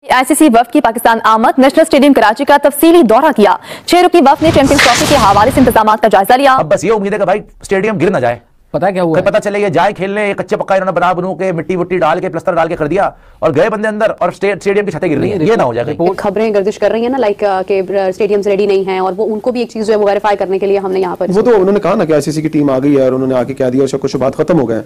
ICC वफ्द की पाकिस्तान आमद, national stadium Karachi का तफसीली दौरा किया। 6 रुकनी वफ्द ने चैंपियंस ट्रॉफी के हवाले से इंतजाम का जायजा लिया। अब बस ये उम्मीद है कि भाई स्टेडियम गिर ना जाए। पता है क्या हुआ? पता चले ये जाए खेलने, कच्चे पक्का इन्होंने बना बनू के मिट्टी वुट्टी डाल के प्लस्तर डाल के कर दिया और गए बंदे अंदर और स्टेडियम की छतें गिर रही हैं। ये ना हो जाए। खबरें गर्दिश कर रही है ना, लाइक के स्टेडियम्स रेडी नहीं है, और वो उनको भी एक चीज जो है वो वेरीफाई करने के लिए हमने यहाँ पर, वो तो उन्होंने कहा ना कि आईसीसी की टीम आ गई है और उन्होंने आके कह दिया, कुछ बात खत्म हो गए।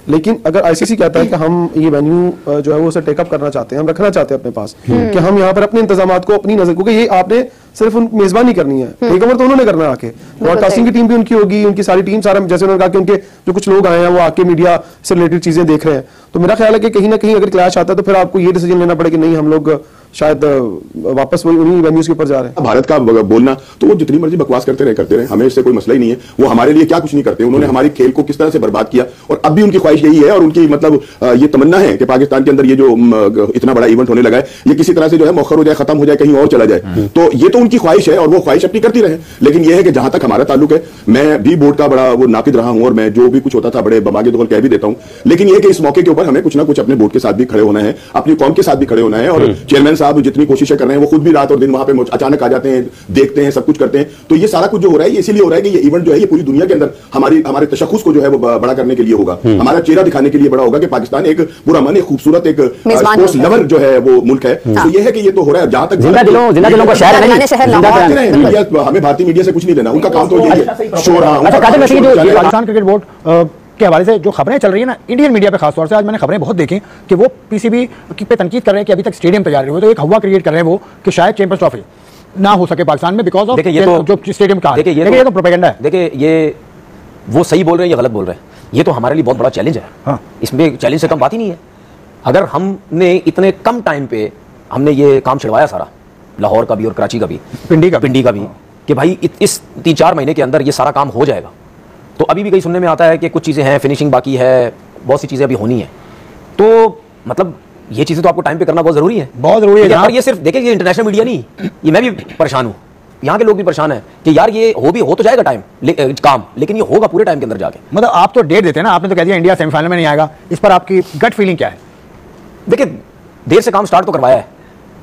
लेकिन अगर आईसीसी कहता है कि हम ये वेन्यू जो है वो उसे टेकअप करना चाहते हैं, हम रखना चाहते हैं अपने पास, कि हम यहाँ पर अपने इंतजामात को अपनी नजर, क्योंकि ये आपने सिर्फ उन मेजबानी करनी है, टेक ओवर तो उन्होंने करना है आके। ब्रॉडकास्टिंग की टीम भी उनकी होगी, उनकी सारी टीम, सारा, जैसे उन्होंने कहा कि उनके जो कुछ लोग आए हैं वो आके मीडिया से रिलेटेड चीजें देख रहे हैं। तो मेरा ख्याल है कि कहीं ना कहीं अगर क्लैश आता है तो फिर आपको ये डिसीजन लेना पड़ेगा कि नहीं, हम लोग शायद वापस वही उन्हीं वेन्यूज के ऊपर जा रहे हैं। भारत का बोलना तो वो जितनी मर्जी बकवास करते रहे, हमें इससे कोई मसला ही नहीं है। वो हमारे लिए क्या कुछ नहीं करते, उन्होंने हमारे खेल को किस तरह से बर्बाद किया और अब भी उनकी ख्वाहिश यही है और उनकी मतलब ये तमन्ना है कि पाकिस्तान के अंदर ये जो इतना बड़ा इवेंट होने लगा है ये किसी तरह से जो है मौखर हो जाए, खत्म हो जाए, कहीं और चला जाए। तो ये तो उनकी ख्वाहिश है और वो ख्वाहिश अपनी करती रहे। लेकिन यह है कि जहां तक हमारा ताल्लुक है, मैं भी बोर्ड का बड़ा वो नाकिद रहा हूं और मैं जो भी कुछ होता था बड़े बमागे दौल कह भी देता हूं। लेकिन यह कि इस मौके के ऊपर हमें कुछ ना कुछ अपने बोर्ड के साथ भी खड़े होना है, अपनी कौम के साथ भी खड़े होना है। और चेयरमैन साहब जितनी कोशिशें कर रहे हैं, वो खुद भी रात और दिन वहां पे अचानक आ जाते हैं, देखते हैं, सब कुछ करते हैं। तो ये सारा कुछ जो हो रहा है ये इसीलिए हो रहा है कि ये इवेंट जो है ये पूरी दुनिया के अंदर हमारे तशख्खुस को जो है वो बड़ा करने के लिए होगा, हमारा चेहरा दिखाने के लिए बड़ा होगा कि पाकिस्तान एक पूरा मन, एक खूबसूरत, एक स्पोर्ट्स लवर जो है वो मुल्क है। तो ये है कि ये तो हो रहा है। जहां तक जिंदा दिलों का शहर है, हमें भारतीय मीडिया से कुछ नहीं लेना, उनका काम तो ये शोर। पाकिस्तान क्रिकेट बोर्ड के हवाले से जो खबरें चल रही है ना इंडियन मीडिया पे, खासतौर से आज मैंने खबरें बहुत देखी कि वो पीसीबी पे तनकीद कर रहे हैं कि अभी तक स्टेडियम तैयार नहीं हुआ। तो एक हवा क्रिएट कर रहे हैं वो कि शायद चैंपियंस ट्रॉफी ना हो सके पाकिस्तान में बिकॉज ऑफ जो स्टेडियम का। देखिए ये तो प्रोपेगेंडा है। देखिए ये वो सही बोल रहे हैं या गलत बोल रहे हैं, ये तो हमारे लिए बहुत बड़ा चैलेंज है। हाँ। इसमें चैलेंज से कम बात ही नहीं है। अगर हमने इतने कम टाइम पे हमने ये काम छिड़वाया सारा, लाहौर का भी और कराची का भी, पिंडी का भी, कि भाई इस 3-4 महीने के अंदर ये सारा काम हो जाएगा। तो अभी भी कहीं सुनने में आता है कि कुछ चीज़ें हैं, फिनिशिंग बाकी है, बहुत सी चीज़ें अभी होनी है। तो मतलब ये चीज़ें तो आपको टाइम पे करना बहुत ज़रूरी है, बहुत ज़रूरी है। यार ये सिर्फ देखिए, ये इंटरनेशनल मीडिया नहीं, ये मैं भी परेशान हूँ, यहाँ के लोग भी परेशान हैं कि यार ये हो तो जाएगा काम, लेकिन ये होगा पूरे टाइम के अंदर जाके। मतलब आप तो डेट देते हैं ना, आपने तो कह दिया इंडिया सेमीफाइनल में नहीं आएगा, इस पर आपकी गट फीलिंग क्या है? देखिए देर से काम स्टार्ट तो करवाया है,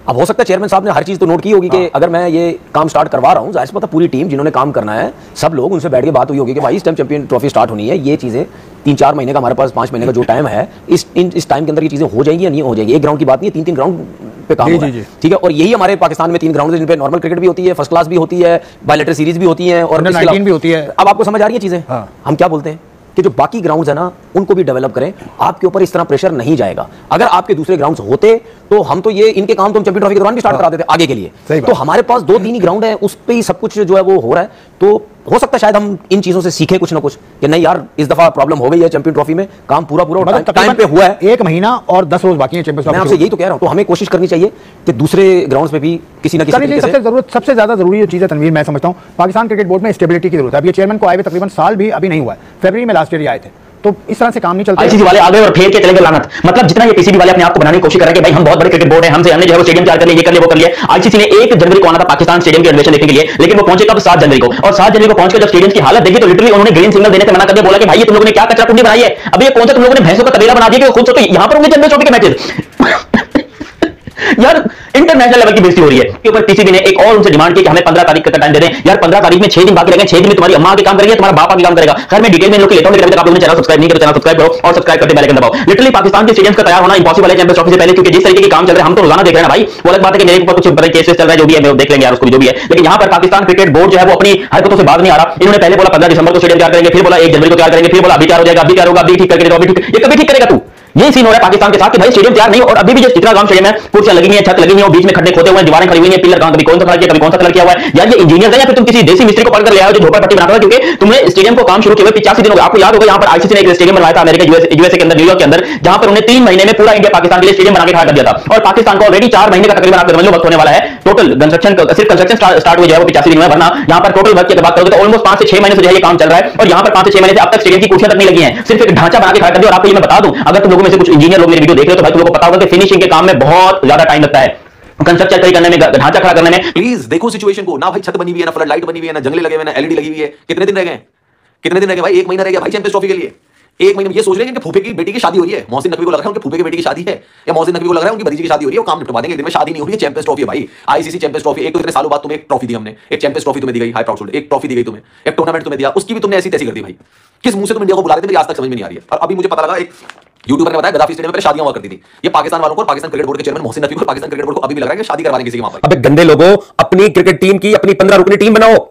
अब हो सकता है चेयरमैन साहब ने हर चीज तो नोट की होगी कि अगर मैं ये काम स्टार्ट करवा रहा हूँ, जाहिर सी बात है पूरी टीम जिन्होंने काम करना है, सब लोग उनसे बैठ के बात हुई होगी कि भाई इस टाइम चैंपियन ट्रॉफी स्टार्ट होनी है, ये चीजें 3-4 महीने का हमारे पास 5 महीने का जो टाइम है, इस टाइम के अंदर ये चीजें हो जाएंगी या नहीं हो जाएगी। एक ग्राउंड की बात नहीं है, 3-3 ग्राउंड पे काम हो रहा है, ठीक है। और यही हमारे पाकिस्तान में 3 ग्राउंड है जिन पे नॉर्मल क्रिकेट भी होती है, फर्स्ट क्लास भी होती है, बायलैटरल सीरीज भी होती है और भी होती है। अब आपको समझ आ रही है चीजें, हम क्या बोलते हैं कि जो बाकी ग्राउंड्स है ना उनको भी डेवलप करें, आपके ऊपर इस तरह प्रेशर नहीं जाएगा। अगर आपके दूसरे ग्राउंड्स होते तो हम तो ये इनके काम तो हम चैंपियन ट्रॉफी के दौरान भी स्टार्ट करा देते आगे के लिए। तो हमारे पास 2-3 ही ग्राउंड है, उस पे ही सब कुछ जो है वो हो रहा है। तो हो सकता है शायद हम इन चीजों से सीखें कुछ ना कुछ कि नहीं यार इस दफा प्रॉब्लम हो गई है चैंपियन ट्रॉफी में, काम पूरा टाइम पे हुआ है, 1 महीना और 10 रोज बाकी है चैंपियंस ट्रॉफी। मैं आपसे यही तो कह रहा हूं, तो हमें कोशिश करनी चाहिए कि दूसरे ग्राउंड्स पे भी किसी ना किसी तरीके से सबसे ज्यादा जरूरी चीज है तनवीर, मैं समझता हूं पाकिस्तान क्रिकेट बोर्ड में स्टेबिलिटी की जरूरत है। अब ये चेयरमैन को आए हुए तकरीबन साल भी अभी नहीं हुआ है, फरवरी में लास्ट ईयर आए थे, तो इस तरह से काम नहीं चलता। आईसीसी वाले आ गए और फेर के चले गए लानत। मतलब जितना ये पीसीबी वाले अपने आप को बनाने की कोशिश कर रहे हैं कि भाई हम बहुत बड़े क्रिकेट बोर्ड हैं, हमने जो है वो स्टेडियम तैयार कर लिया, ये कर लिया, वो कर लिया। आईसीसी ने 1 जनवरी को आना था पाकिस्तान स्टेडियम की रिनोवेशन देखने के लिए, लेकिन वो पहुंचे कब? 7 जनवरी को। और 7 जनवरी को पहुंचकर जब स्टेडियम की हालत देखी तो लिटरली उन्होंने ग्रीन सिग्नल देने से मना कर दिया, बोला कि भाई ये तुम लोगों ने क्या कचरा कुंडी बनाई है, अब ये कौन सा तुम लोगों ने भैंसों का तबेला बना दिया कि खुद सोचो यहां पर होंगे चैंपियंस ट्रॉफी के मैचेस। यार इंटरनेशनल लेवल की बेइज्जती हो रही है कि ऊपर पीसीबी ने एक और उनसे डिमांड की कि हमें 15 तारीख का टाइम दे दें। यार 15 तारीख में 6 दिन बाकी रह गए, 6 दिन में तुम्हारी अम्मा आगे काम करेगी, तुम्हारा बाप आगे काम करेगा। खैर मैं डिटेल में इन लोग की लेता हूं, लेकिन अभी तक आप लोगों ने चैनल सब्सक्राइब नहीं किया तो चैनल सब्सक्राइब करो और सब्सक्राइब करके बेल आइकन दबाओ। लिटरली पाकिस्तान के स्टेडियम्स का तैयार होना इंपॉसिबल है चैंपियंस ट्रॉफी से पहले, क्योंकि जिस तरीके के काम चल रहे हैं हम तो रोजाना देख रहे हैं ना भाई। वो अलग बात है कि मेरे ऊपर कुछ बड़े केसेस चल रहा है, जो भी है मैं देख लेंगे यार उसको जो भी है। लेकिन यहाँ पर पाकिस्तान क्रिकेट बोर्ड जो है वो अपनी हरकतों से बाज नहीं आ रहा। इन्होंने पहले बोला 15 दिसंबर को स्टेडियम तैयार करेंगे, फिर बोला 1 जनवरी को तैयार करेंगे, फिर बोला अभी तैयार हो जाएगा, अभी तैयार होगा, अभी ठीक करके, अभी ठीक, ये कभी ठीक करेगा तू? यही सीन हो रहा है पाकिस्तान के साथ कि भाई स्टेडियम तैयार नहीं और अभी भी जो इतना काम स्टेडियम है, कुर्सियां लगी हुई है, छत लगी हुई है, बीच में खड्डे खोदे हुए हैं, दीवारें खड़ी हुई हैं, पिलर कभी कौन सा खड़ा किया, कभी कौन सा कलर किया हुआ है। यार ये इंजीनियर है या फिर तुम किसी देसी मिस्त्री को पकड़ कर ले आओ जो झोपड़पट्टी बनाता है? क्योंकि तुमने स्टेडियम को काम शुरू किए हुए 85 दिन हो गए। आपको याद होगा यहाँ पर आईसीसी ने एक स्टेडियम बनवाया था अमेरिका यूएसए के अंदर, न्यूयॉर्क के अंदर, जहां पर उन्हें 3 महीने में पूरा इंडिया पाकिस्तान के लिए स्टेडियम बना के खड़ा कर दिया था। और पाकिस्तान को ऑलरेडी 4 महीने का तकरीबन आप समझ लो वक्त होने वाला है टोटल कंस्ट्रक्शन, सिर्फ कंस्ट्रक्शन स्टार्ट हुई है वो 85 दिन में, वरना यहाँ पर टोटल वर्क की बात करोगे तो ऑलमोस्ट 5 से 6 महीने से जो है ये काम चल रहा है। और यहाँ पर 5 से 6 महीने से अब तक स्टेडियम की कुर्सियां तक नहीं लगी हैं, सिर्फ एक ढांचा बना के खड़ा कर दिया। और आपको ये मैं बता दूं, अगर तुम लोगों में से कुछ इंजीनियर लोग मेरी वीडियो देख रहे हो तो भाई तुम लोगों को पता होगा कि फिनिशिंग के काम में बहुत ज्यादा टाइम लगता है, कंस्ट्रक्शन खड़ी करने में, ढांचा खड़ा करने में। प्लीज देखो सिचुएशन को ना भाई, छत बनी हुई है ना, फ्लड लाइट बनी हुई है ना, जंगले लगे हुए ना, एलईडी लगी हुई है। कितने दिन रह गए? कितने दिन रह गए भाई? 1 महीना रह गया भाई चैंपियंस ट्रॉफी के लिए। एक महीने में ये सोच रहे हैं कि फूफे की बेटी की शादी हो रही है, मोहसिन नकवी को लग रहा है उनके फूफे की बेटी की शादी है, या मोहसिन नकवी को लग रहा है उनकी भतीजी की शादी हो रही है, वो काम निपटवा देंगे दिन में। शादी नहीं हो रही है, चैंपियंस ट्रॉफी है भाई, आईसीसी चैंपियंस ट्रॉफी। एक तो इतने सालों बाद तुम्हें एक ट्रॉफी दी हमने, एक चैंपियंस ट्रॉफी तुम्हें दी गई, हाई प्राउड शोल्डर, एक ट्रॉफी दी गई तुम्हें, एक टूर्नामेंट तुम्हें दिया, उसकी भी तुमने ऐसी तैसी कर दी भाई। किस मुंह से तुम इंडिया को बुला रहे थे, मुझे आज तक समझ में नहीं आ रही है। और अभी मुझे पता लगा, एक यूट्यूबर ने बताया गद्दाफी स्टेडियम में शादियां हुआ करती थी। ये पाकिस्तान वालों को, पाकिस्तान क्रिकेट बोर्ड के चेयरमैन मोहसिन नकवी को, पाकिस्तान क्रिकेट बोर्ड को अभी भी लग रहा है कि शादी करवाने किसी के वहां पर। अबे गंदे लोगों, अपनी क्रिकेट टीम की अपनी 15 रुकनी टीम बनाओ।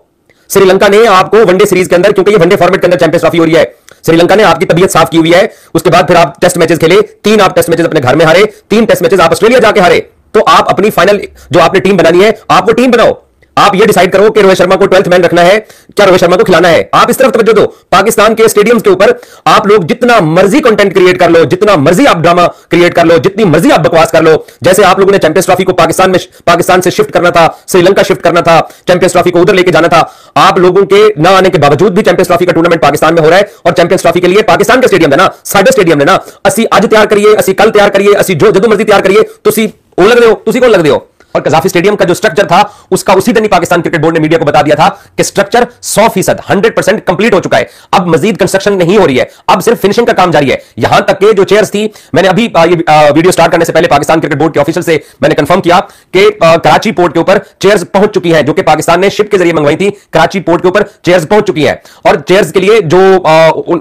श्रीलंका ने आपको वनडे सीरीज के अंदर, क्योंकि ये वनडे फॉर्मेट के अंदर चैंपियंस ट्रॉफी हो रही है, श्रीलंका ने आपकी तबीयत साफ की हुई है। उसके बाद फिर आप टेस्ट मैचेस खेले, 3 आप टेस्ट मैचेस अपने घर में हारे, 3 टेस्ट मैचेस आप ऑस्ट्रेलिया जाके हारे। तो आप अपनी फाइनल जो आपने टीम बनानी है, आप वो टीम बनाओ। आप ये डिसाइड करो कि रोहित शर्मा को 12th मैन रखना है, क्या रोहित शर्मा को खिलाना है। आप इस तरफ तवज्जो दो। पाकिस्तान के स्टेडियम्स के ऊपर आप लोग जितना मर्जी कंटेंट क्रिएट कर लो, जितना मर्जी आप ड्रामा क्रिएट कर लो, जितनी मर्जी आप बकवास कर लो। जैसे आप लोगों ने चैंपियंस ट्रॉफी को पाकिस्तान से शिफ्ट करना था, श्रीलंका शिफ्ट करना था, चैंपियंस ट्रॉफी को उधर लेके जाना था। आप लोगों के ना आने के बावजूद भी चैंपियंस ट्रॉफी का टूर्नामेंट पाकिस्तान में हो रहा है। और चैंपियंस ट्रॉफी के लिए पाकिस्तान के स्टेडियम है ना, साडे स्टेडियम है ना, असी अज तैयार करिए, असी कल तैयार करिए, असी जो जदों मर्जी तैयार करिए, तुसी ओ लग रहे हो, तुसी कौन लग रहे हो। और कजाफी स्टेडियम का जो स्ट्रक्चर था, उसका उसी दिन ही पाकिस्तान क्रिकेट बोर्ड ने मीडिया को बता दिया था कि स्ट्रक्चर 100%, 100% कंप्लीट हो चुका है। अब मजीद कंस्ट्रक्शन नहीं हो रही है, अब सिर्फ फिनिशिंग का काम जारी है। यहां तक के जो चेयर्स थी, मैंने अभी ये वीडियो स्टार्ट करने से पहले पाकिस्तान क्रिकेट बोर्ड के ऑफिशियल से मैंने कंफर्म किया कि कराची पोर्ट के ऊपर चेयर्स पहुंच चुकी हैं, जो कि पाकिस्तान ने शिप के जरिए मंगवाई थी। कराची पोर्ट के ऊपर चेयर्स पहुंच चुकी है। और चेयर्स के लिए जो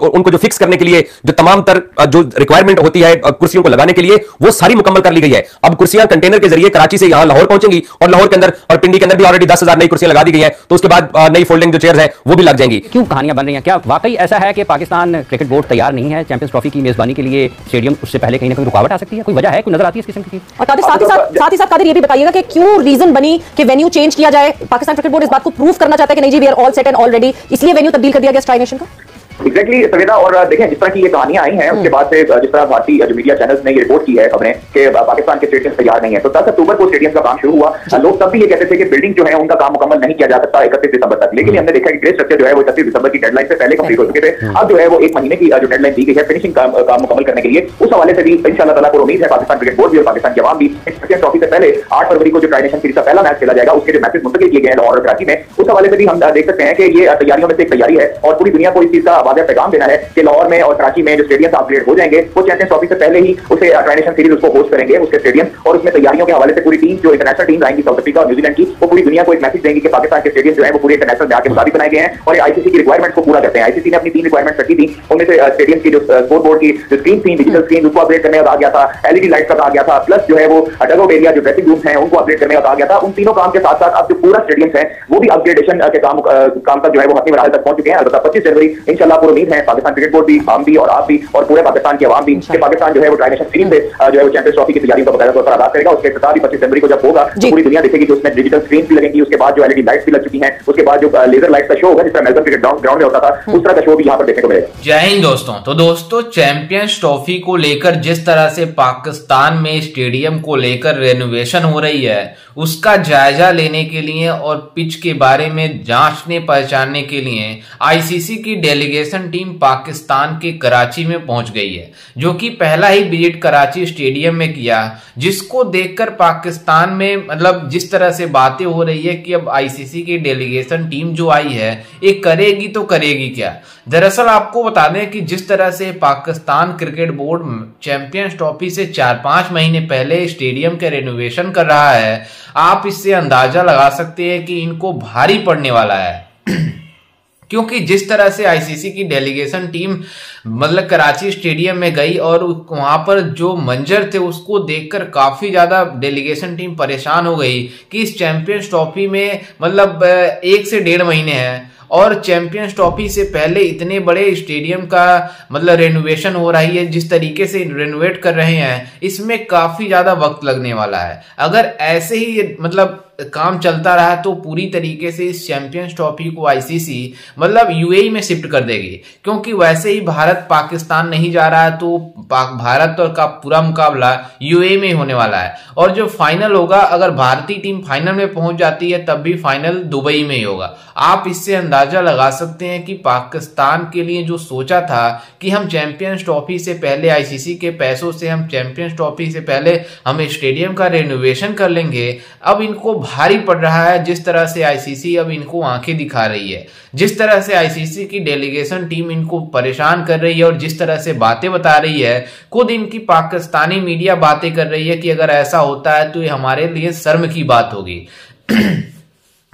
उनको जो फिक्स करने के लिए जो तमाम जो रिक्वायरमेंट होती है कुर्सियों को लगाने के लिए, वो सारी मुकम्मल कर ली गई है। अब कुर्सियां कंटेनर के जरिए कराची से यहां लाहौर पहुंचेंगी, और लाहौर के अंदर और पिंडी के अंदर भी ऑलरेडी 10,000 नई कुर्सियां लगा दी गई हैं। तो उसके बाद नई फोल्डिंग जो चेयर्स हैं वो भी लग जाएंगी। क्यों कहानियां बन रही हैं? क्या वाकई ऐसा है कि पाकिस्तान क्रिकेट बोर्ड तैयार नहीं है चैंपियंस ट्रॉफी की मेजबानी के लिए? स्टेडियम उससे पहले कहीं ना कहीं रुकावट आ सकती है, कोई वजह है, कोई नजर आती है इस किस्म की? और कादिर साथ ही साथ कादिर ये भी बताइएगा कि क्यों रीजन बनी कि वेन्यू चेंज किया जाए? पाकिस्तान क्रिकेट बोर्ड इस बात को प्रूव करना चाहता है कि नहीं जी we are all set and already, इसलिए वेन्यू तब्दील कर दिया गया ट्राई नेशन का। एग्जैक्टली सवेदा। और देखें जिस तरह की ये कहानियां आई हैं, उसके बाद से जिस तरह भारतीय जो मीडिया चैनल्स ने ये रिपोर्ट की है खबरें कि पाकिस्तान के स्टेडियम तैयार नहीं है, तो 10 अक्टूबर को स्टेडियम का काम शुरू हुआ। लोग तब भी ये कहते थे कि बिल्डिंग जो है उनका काम मुकम्मल नहीं किया जा सकता 31 दिसंबर तक, लेकिन हमने देखा कि ग्रे स्ट्रक्चर जो है वो 31 दिसंबर की डेडलाइन से पहले कंप्लीट हो चुके थे। अब जो है वो 1 महीने की जो डेडलाइन दी गई है फिनिशिंग काम मुकम्मल करने के लिए, उस हवाले से भी इंशाल्लाह ताला को उम्मीद है पाकिस्तान क्रिकेट बोर्ड भी और पाकिस्तान की आवाम भी चैंपियंस ट्रॉफी से पहले 8 फरवरी को जो ट्राई नेशन सीरीज का पहला मैच खेला जाएगा, उसके जो मैचेस मुंतकिल किए गए हैं लाहौर और कराची में, उस हवाले से भी हम देख सकते हैं कि ये तैयारियों में से एक तैयारी है। और पूरी दुनिया को इस चीज का वाज़ेह पैगाम देना है कि लाहौर में और कराची में जो स्टेडियम अपग्रेड हो जाएंगे, वो चैंपियंस ट्रॉफी से पहले ही उसे ट्राई नेशन सीरीज उसको होस्ट करेंगे उसके स्टेडियम। और उसमें तैयारियों के हवाले से पूरी टीम जो इंटरनेशनल टीम आएंगी साउथ अफ्रीका और न्यूजीलैंड की, वो पूरी दुनिया को एक मैसेज देंगी कि पाकिस्तान के स्टेडियम जो है वो पूरे इंटरनेशनल मैच के मुताबिक बनाए गए हैं और आईसीसी की रिक्वायरमेंट को पूरा करते हैं। आईसीसी ने अपनी 3 रिक्वायरमेंट रखी थी, उनमें से स्टेडियम की जो स्कोर बोर्ड की जो स्क्रीन थी, डिजिटल स्क्रीन, उसको अपग्रेड करने का कहा गया था, एलईडी लाइट का कहा गया था, प्लस जो है वो डगआउट एरिया जो ड्रेसिंग रूम्स हैं उनको अपग्रेड करने का कहा गया था। उन तीनों काम के साथ साथ अब जो पूरा स्टेडियम है वो भी अपग्रेडेशन के काम तक जो है वो हतमी मराहल तक पहुंच चुके हैं। 25 जनवरी इंशाल्लाह पूरी उम्मीद है पाकिस्तान क्रिकेट बोर्ड भी, हम भी और आप भी और पूरे पाकिस्तान की आवाम भी कि पाकिस्तान जो है वो ट्राई नेशन सीरीज से जो है वो चैंपियंस ट्रॉफी की तैयारियों का बकायदा तौर पर आगाज करेगा। उसके साथ ही 25 जनवरी को जब होगा तो पूरी दुनिया देखेगी कि उसमें डिजिटल स्क्रीन भी लगेंगी, उसके बाद जो एलईडी लाइट्स भी लग चुकी हैं, उसके बाद जो लेजर लाइट का शो होगा जिस तरह मेलबर्न क्रिकेट ग्राउंड में होता था, उस तरह का शो भी यहाँ पर देखने को मिलेगा। जय हिंद दोस्तों। तो दोस्तों चैंपियंस ट्रॉफी को लेकर जिस तरह से पाकिस्तान में स्टेडियम को लेकर रेनोवेशन हो रही है, उसका जायजा लेने के लिए और पिच के बारे में जांचने पहचानने के लिए आईसीसी की डेलीगेशन टीम पाकिस्तान के कराची में पहुंच गई है, जो कि पहला ही विजिट कराची स्टेडियम में किया, जिसको देखकर पाकिस्तान में मतलब जिस तरह से बातें हो रही है कि अब आईसीसी की डेलीगेशन टीम जो आई है ये करेगी तो करेगी क्या। दरअसल आपको बता दें कि जिस तरह से Pakistan cricket board champions trophy से 4-5 महीने पहले स्टेडियम के रेनोवेशन कर रहा है, आप इससे अंदाजा लगा सकते हैं कि इनको भारी पड़ने वाला है। क्योंकि जिस तरह से आईसीसी की डेलीगेशन टीम मतलब कराची स्टेडियम में गई और वहां पर जो मंजर थे उसको देखकर काफी ज्यादा डेलीगेशन टीम परेशान हो गई कि इस चैंपियंस ट्रॉफी में मतलब 1 से 1.5 महीने हैं और चैंपियंस ट्रॉफी से पहले इतने बड़े स्टेडियम का मतलब रेनोवेशन हो रही है, जिस तरीके से रेनोवेट कर रहे हैं इसमें काफी ज्यादा वक्त लगने वाला है। अगर ऐसे ही मतलब काम चलता रहा तो पूरी तरीके से इस चैंपियंस ट्रॉफी को आईसीसी मतलब यूएई में शिफ्ट कर देगी, क्योंकि वैसे ही भारत पाकिस्तान नहीं जा रहा है तो भारत और का पूरा मुकाबला यूएई में होने वाला है। और जो फाइनल होगा, अगर भारतीय टीम फाइनल में पहुंच जाती है तब भी फाइनल दुबई में ही होगा। आप इससे अंदाजा लगा सकते हैं कि पाकिस्तान के लिए जो सोचा था कि हम चैंपियंस ट्रॉफी से पहले आईसीसी के पैसों से हम चैंपियंस ट्रॉफी से पहले हम स्टेडियम का रेनोवेशन कर लेंगे, अब इनको भारी पड़ रहा है जिस तरह से आईसीसी अब इनको आंखें दिखा रही है, जिस तरह से आईसीसी की डेलीगेशन टीम इनको परेशान कर रही है और जिस तरह से बातें बता रही है। खुद इनकी पाकिस्तानी मीडिया बातें कर रही है कि अगर ऐसा होता है तो ये हमारे लिए शर्म की बात होगी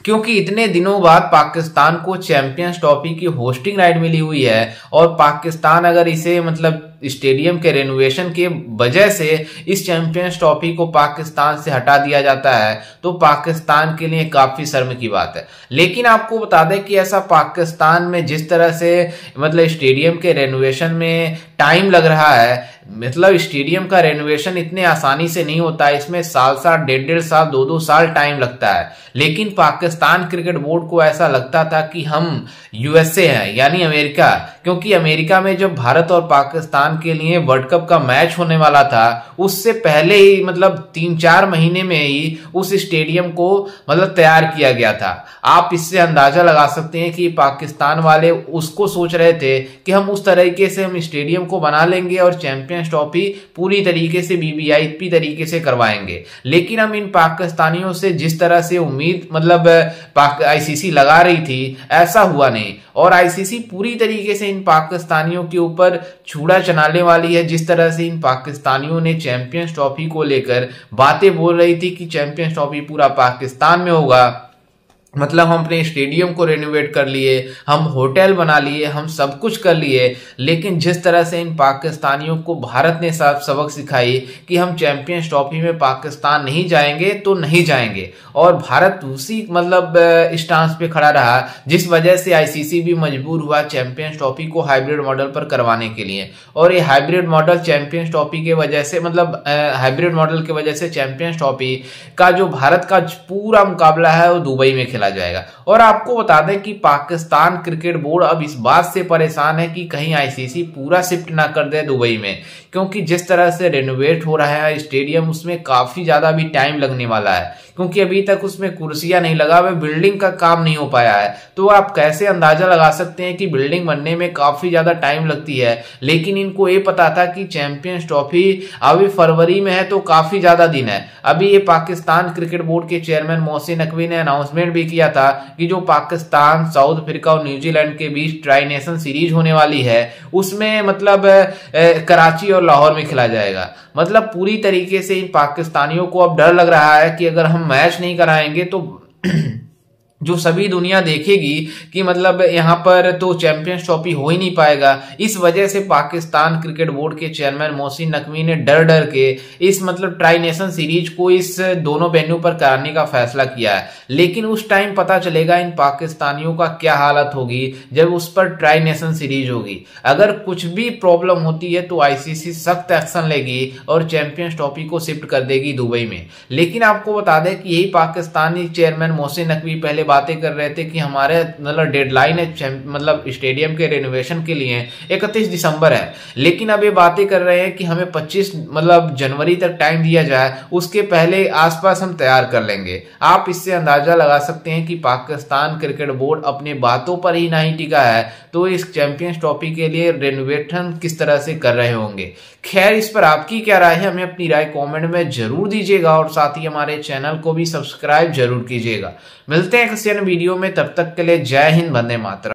क्योंकि इतने दिनों बाद पाकिस्तान को चैंपियंस ट्रॉफी की होस्टिंग राइट मिली हुई है और पाकिस्तान अगर इसे मतलब स्टेडियम के रेनोवेशन के वजह से इस चैंपियंस ट्रॉफी को पाकिस्तान से हटा दिया जाता है तो पाकिस्तान के लिए काफी शर्म की बात है। लेकिन आपको बता दें कि ऐसा पाकिस्तान में जिस तरह से मतलब स्टेडियम के रेनोवेशन में टाइम लग रहा है, मतलब स्टेडियम का रेनोवेशन इतने आसानी से नहीं होता है, इसमें साल 1.5 साल 2 साल टाइम लगता है। लेकिन पाकिस्तान क्रिकेट बोर्ड को ऐसा लगता था कि हम यूएसए हैं यानी अमेरिका, क्योंकि अमेरिका में जब भारत और पाकिस्तान के लिए वर्ल्ड कप का मैच होने वाला था उससे पहले ही मतलब 3-4 महीने में ही उस स्टेडियम को मतलब तैयार किया गया था। आप इससे अंदाजा लगा सकते हैं कि पाकिस्तान वाले उसको सोच रहे थे कि हम उस तरीके से हम स्टेडियम को बना लेंगे और चैंपियंस ट्रॉफी पूरी तरीके से वीवीआईपी तरीके से करवाएंगे। लेकिन हम इन पाकिस्तानियों से जिस तरह से उम्मीद मतलब आईसीसी लगा रही थी ऐसा हुआ नहीं और आईसीसी पूरी तरीके से इन पाकिस्तानियों के ऊपर छुड़ा चलाने वाली है। जिस तरह से इन पाकिस्तानियों ने चैंपियंस ट्रॉफी को लेकर बातें बोल रही थी कि चैंपियंस ट्रॉफी पूरा पाकिस्तान में होगा, मतलब हम अपने स्टेडियम को रेनोवेट कर लिए, हम होटल बना लिए, हम सब कुछ कर लिए। लेकिन जिस तरह से इन पाकिस्तानियों को भारत ने सबक सिखाई कि हम चैंपियंस ट्रॉफी में पाकिस्तान नहीं जाएंगे तो नहीं जाएंगे और भारत उसी मतलब स्टांस पे खड़ा रहा, जिस वजह से आईसीसी भी मजबूर हुआ चैंपियंस ट्रॉफी को हाइब्रिड मॉडल पर करवाने के लिए। और ये हाइब्रिड मॉडल चैंपियंस ट्रॉफी के वजह से मतलब हाइब्रिड मॉडल की वजह से चैंपियंस ट्रॉफी का जो भारत का पूरा मुकाबला है वो दुबई में खेला जाएगा। और आपको बता दें कि पाकिस्तान क्रिकेट बोर्ड अब इस बात से परेशान है कि कहीं आईसीसी पूरा शिफ्ट ना कर दे दुबई में, क्योंकि जिस तरह से रेनोवेट हो रहा है स्टेडियम उसमें काफी ज्यादा भी टाइम लगने वाला है, क्योंकि अभी तक उसमें कुर्सियां नहीं लगा हुआ, बिल्डिंग का काम नहीं हो पाया है। तो आप कैसे अंदाजा लगा सकते हैं कि बिल्डिंग बनने में काफी ज्यादा टाइम लगती है। लेकिन इनको ये पता था कि चैंपियंस ट्रॉफी अभी फरवरी में है तो काफी ज्यादा दिन है। अभी ये पाकिस्तान क्रिकेट बोर्ड के चेयरमैन मोहसिन नकवी ने अनाउंसमेंट भी किया था कि जो पाकिस्तान, साउथ अफ्रीका और न्यूजीलैंड के बीच ट्राई नेशन सीरीज होने वाली है उसमें मतलब कराची और लाहौर में खेला जाएगा। मतलब पूरी तरीके से इन पाकिस्तानियों को अब डर लग रहा है कि अगर हम मैच नहीं कराएंगे तो जो सभी दुनिया देखेगी कि मतलब यहाँ पर तो चैंपियंस ट्रॉफी हो ही नहीं पाएगा। इस वजह से पाकिस्तान क्रिकेट बोर्ड के चेयरमैन मोहसिन नकवी ने डर के इस मतलब ट्राई नेशन सीरीज को इस दोनों वेन्यू पर कराने का फैसला किया है। लेकिन उस टाइम पता चलेगा इन पाकिस्तानियों का क्या हालत होगी जब उस पर ट्राई नेशन सीरीज होगी। अगर कुछ भी प्रॉब्लम होती है तो आईसीसी सख्त एक्शन लेगी और चैंपियंस ट्रॉफी को शिफ्ट कर देगी दुबई में। लेकिन आपको बता दें कि यही पाकिस्तानी चेयरमैन मोहसिन नकवी पहले बातें कर रहे थे कि हमारे मतलब डेडलाइन है मतलब स्टेडियम के रेनोवेशन के लिए 31 दिसंबर है। लेकिन अब ये बातें कर रहे हैं कि हमें 25 मतलब जनवरी तक टाइम दिया जाए, उसके पहले आसपास हम तैयार कर लेंगे। आप इससे अंदाजा लगा सकते हैं कि पाकिस्तान क्रिकेट बोर्ड अपने बातों पर ही नहीं टिका है तो इस चैंपियंस ट्रॉफी के लिए रेनोवेशन किस तरह से कर रहे होंगे। खैर, इस पर आपकी क्या राय है हमें अपनी राय कमेंट में जरूर दीजिएगा और साथ ही हमारे चैनल को भी सब्सक्राइब जरूर कीजिएगा। मिलते हैं किसी अन्य वीडियो में, तब तक के लिए जय हिंद, वंदे मातरम।